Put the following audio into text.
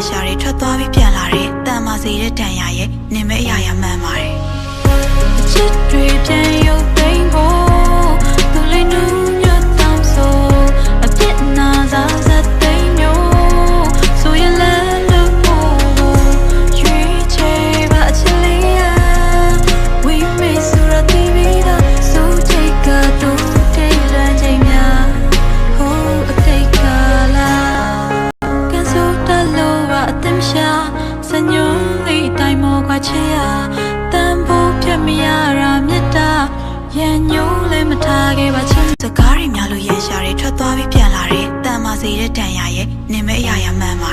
ရှာတွေထွက်သွားပြီးပြန်လာတယ်တန်မာစီတဲ့တန်ရရဲ့နင်မဲအရာရမှန်ပါတယ်ချစ်တွေပြန်ရုပ်သိမ်းဖို့သူလေးနူးညွတ်တောင်းဆိုအပြစ်နာစားစက်သိမ်းမျိုးဆိုရင်လည်းလို့ရွေးချယ်ပါအချစ်လေးရ We may surati vida so take a to take la jenya ho take la can so ta lo wa atim sha sanyo li tai mo kwa che ya tan bo phat ma ya ra met ta yan nyo le ma tha ke ba chin စကားတွေများလို့ရန်ရှာတွေထွက်သွားပြီးပြန်လာတယ်တန်မာစီတဲ့တန်ရရဲ့နင်မဲအရာရမှန်ပါ